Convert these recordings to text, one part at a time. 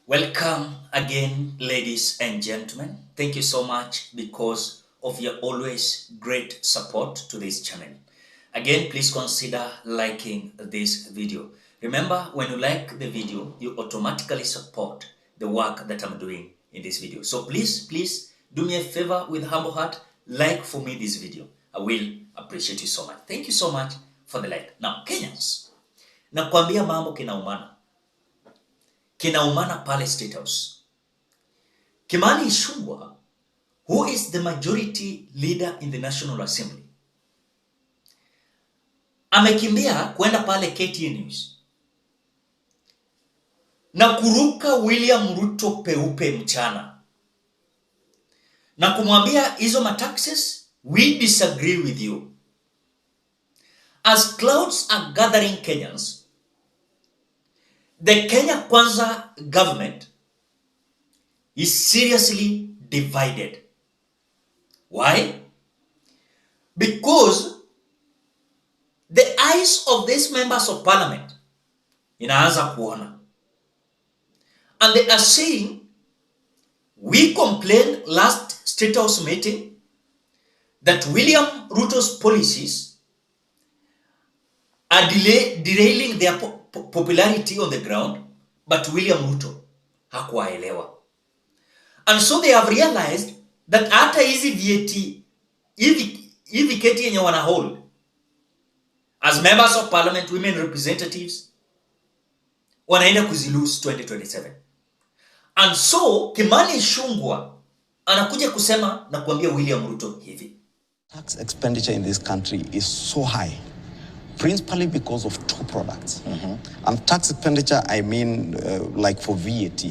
Welcome again, ladies and gentlemen. Thank you so much because of your always great support to this channel. Again, please consider liking this video. Remember, when you like the video, you automatically support the work that I'm doing in this video. So please do me a favor with humble heart, like for me this video. I will appreciate you so much. Thank you so much for the like. Now, Kenyans, nakwambia mambo kinaumana pale State House. Ichungwa, who is the majority leader in the National Assembly, amekimbia kwenda pale KTN News na kuruka William Ruto peupe mchana na kumwambia hizo mataxes, we disagree with you. As clouds are gathering Kenyans, the Kenya Kwanza government is seriously divided. Why? Because the eyes of these members of parliament inaanza kuona, and they are saying, we complained last State House meeting that William Ruto's policies are derailing their popularity on the ground, but William Ruto hakuwaelewa. And so they have realized that hata hizi VAT hivi keti yenye wana hold as members of parliament, women representatives, wanaenda kuzilose 2027. And so Ichungwa anakuja kusema na kuambia William Ruto hivi. Tax expenditure in this country is so high, principally because of two products. And tax expenditure, I mean, like for VAT,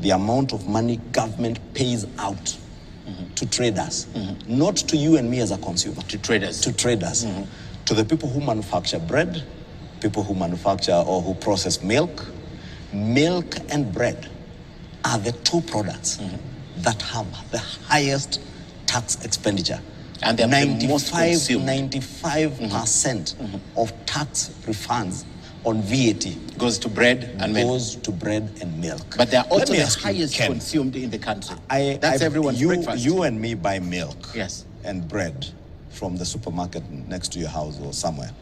the amount of money government pays out to traders, not to you and me as a consumer. To traders. To traders. To the people who manufacture bread, people who manufacture or who process milk. Milk and bread are the two products that have the highest tax expenditure. And they're 95% of tax refunds on VAT goes to bread and milk. Goes to bread and milk. But they're also the highest consumed in the country. That's everyone's breakfast. You and me buy milk and bread from the supermarket next to your house or somewhere.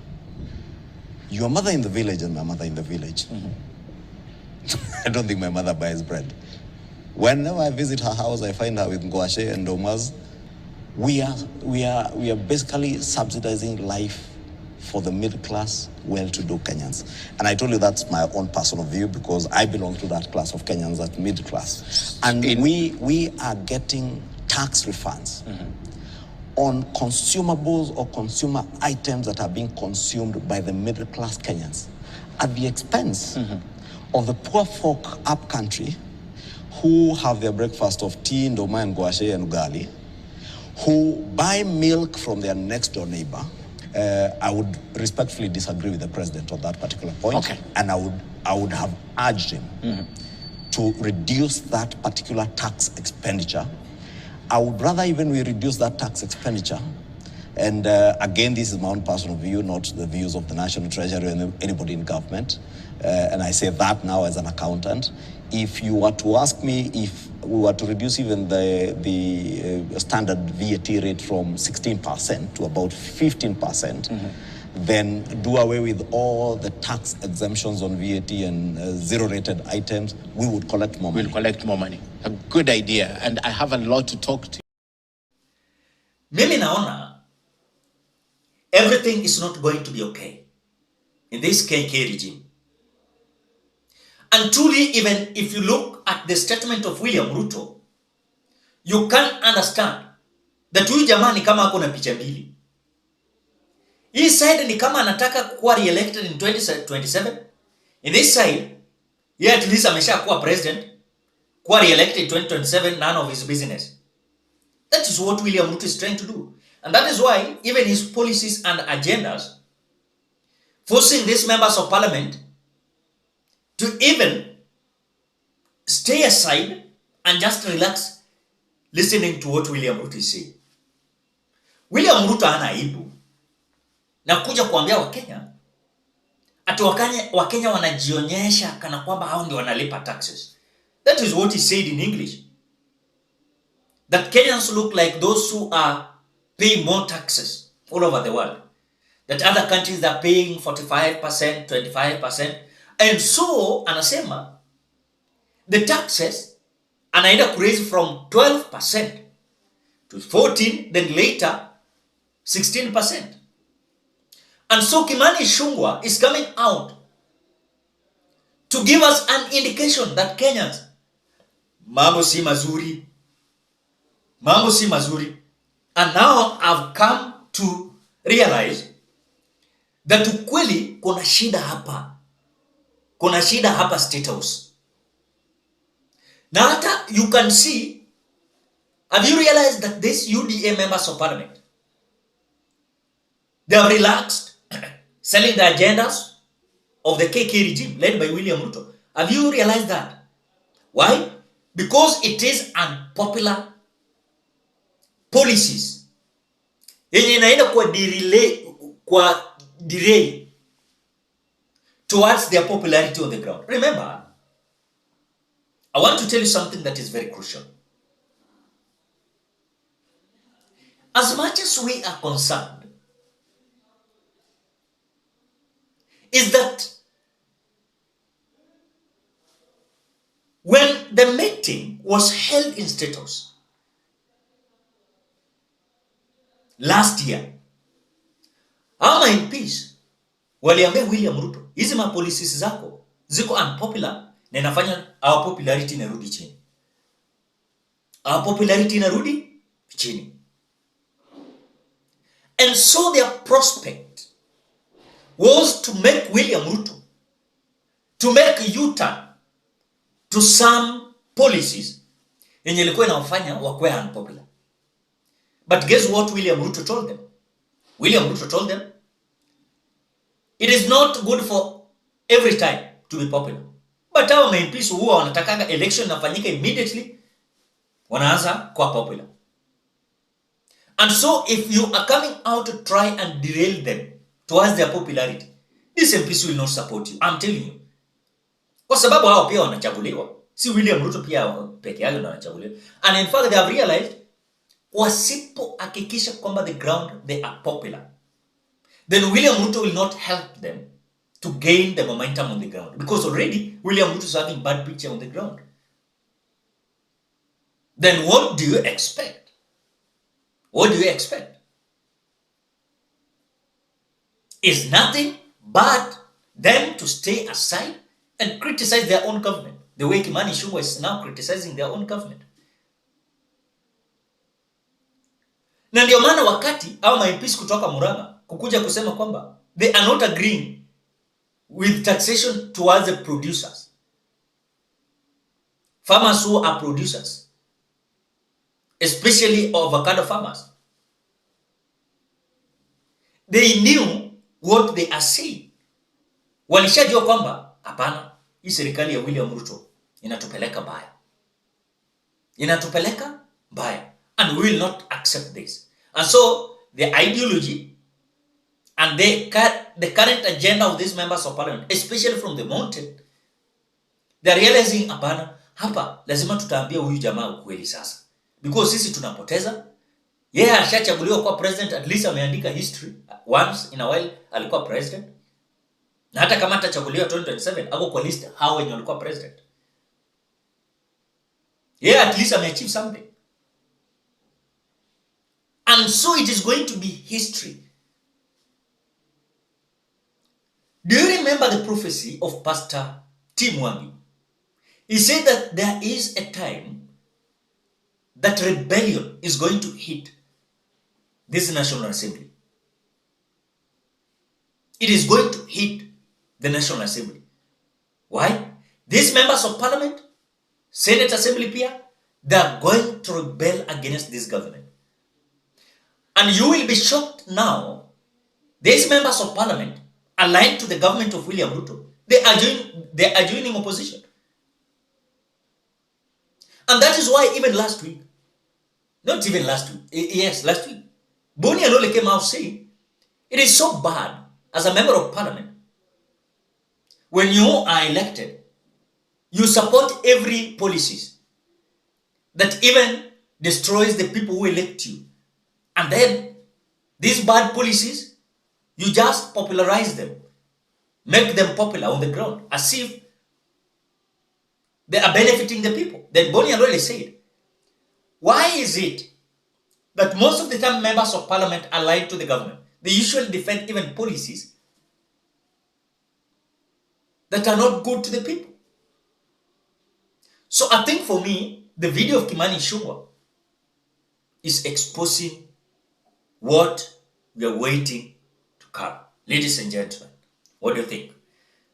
Your mother in the village and my mother in the village. I don't think my mother buys bread. Whenever I visit her house, I find her with ngwashe and domas. We are basically subsidizing life for the middle class, well-to-do Kenyans. And I told you that's my own personal view because I belong to that class of Kenyans, that middle class. And we are getting tax refunds on consumables or consumer items that are being consumed by the middle class Kenyans at the expense of the poor folk up country who have their breakfast of tea, ndoma, and ngwashe and ugali, who buy milk from their next door neighbor. I would respectfully disagree with the president on that particular point. Okay. And I would have urged him to reduce that particular tax expenditure. I would rather even we reduce that tax expenditure. And again, this is my own personal view, not the views of the National Treasury or anybody in government. And I say that now as an accountant. If you were to ask me if we were to reduce even the standard VAT rate from 16% to about 15%, then do away with all the tax exemptions on VAT and zero-rated items, we would collect more money. We'll collect more money. A good idea, and I have a lot to talk to. Mimi naona everything is not going to be okay in this KK regime. And truly, even if you look at the statement of William Ruto, you can understand that huyu jamaa ni kama ako na picha mbili. Hii side ni kama anataka kuwa re-elected in 2027. In this side, yeye at least amesha kuwa president, kuwa re-elected in 2027, none of his business. That is what William Ruto is trying to do. And that is why even his policies and agendas, forcing these members of parliament to even stay aside and just relax listening to what William Ruto is saying. William Ruto hana aibu na kuja kuambia Wakenya ati Wakenya wanajionyesha kana kwamba hao ndio wanalipa taxes. That is what he said in English. That Kenyans look like those who are paying more taxes all over the world. That other countries are paying 45%, 25%. And so, anasema, the taxes anaenda raise from 12% to 14%, then later 16%. And so Kimani Ichungwa is coming out to give us an indication that Kenyans, mambo si mazuri. Mambo si mazuri. And now I've come to realize that ukweli kuna shida hapa. Kuna shida hapa State House. Na hata you can see, have you realized that these UDA members of parliament, they have relaxed selling the agendas of the KK regime led by William Ruto? Have you realized that? Why? Because it is unpopular policies yenye inaenda kwa delay towards their popularity on the ground. Remember, I want to tell you something that is very crucial. As much as we are concerned, is that when the meeting was held in State House last year, ama MPs waliambia William Ruto, hizi mapolicies zako ziko unpopular na inafanya our popularity inarudi chini. Our popularity inarudi chini. And so their prospect was to make William Ruto to make a U-turn to some policies yenye ilikuwa inawafanya wakuwe unpopular. But guess what William Ruto told them? William Ruto told them, it is not good for every time to be popular. But our MPs huwa wanatakanga election nafanyika immediately, wanaanza kuwa popular. And so if you are coming out to try and derail them towards their popularity, these MPs will not support you. I'm telling you. Kwa sababu hao pia wanachaguliwa. Si William Ruto pia peke yake ndo anachaguliwa. And in fact they have realized, wasipohakikisha kwamba the ground they are popular, then William Ruto will not help them to gain the momentum on the ground. Because already William Ruto is having bad picture on the ground. Then what do you expect? What do you expect? Is nothing but them to stay aside and criticize their own government. The way Kimani Ichungwa is now criticizing their own government. Na ndio maana wakati au MPs kutoka Murang'a kukuja kusema kwamba they are not agreeing with taxation towards the producers, farmers who are producers, especially avocado farmers. They knew what they are saying. Walishajua kwamba hapana, hii serikali ya William Ruto inatupeleka mbaya. Inatupeleka mbaya. And we will not accept this. And so the ideology and the current agenda of these members of parliament, especially from the mountain, they are realizing hapana, hapa lazima tutaambia huyu jamaa ukweli sasa. Because sisi tunapoteza. Yeye alishachaguliwa kwa president, at least ameandika history. Once in a while alikuwa president. Na hata kama atachaguliwa 2027, ako kwa list hao wenye walikuwa president. Yeye at least ameachieve something. And so it is going to be history. Do you remember the prophecy of Pastor Tim Wangi? He said that there is a time that rebellion is going to hit this National Assembly. It is going to hit the National Assembly. Why? These members of parliament, Senate Assembly Pia, they are going to rebel against this government. And you will be shocked now, these members of parliament aligned to the government of William Ruto, they are joining opposition. And that is why even last week, not even last week, yes, last week, Boni Anole came out saying, it is so bad as a member of parliament, when you are elected, You support every policies that even destroys the people who elect you. And then these bad policies, you just popularize them, make them popular on the ground, as if they are benefiting the people. Then Bonnie already said, why is it that most of the time members of parliament are allied to the government? They usually defend even policies that are not good to the people. So I think for me, the video of Kimani Ichungwa is exposing what we are waiting to come. Ladies and gentlemen, what do you think?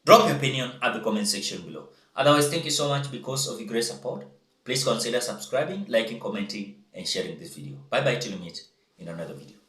Drop your opinion at the comment section below. Otherwise, thank you so much because of your great support. Please consider subscribing, liking, commenting, and sharing this video. Bye bye till we meet in another video.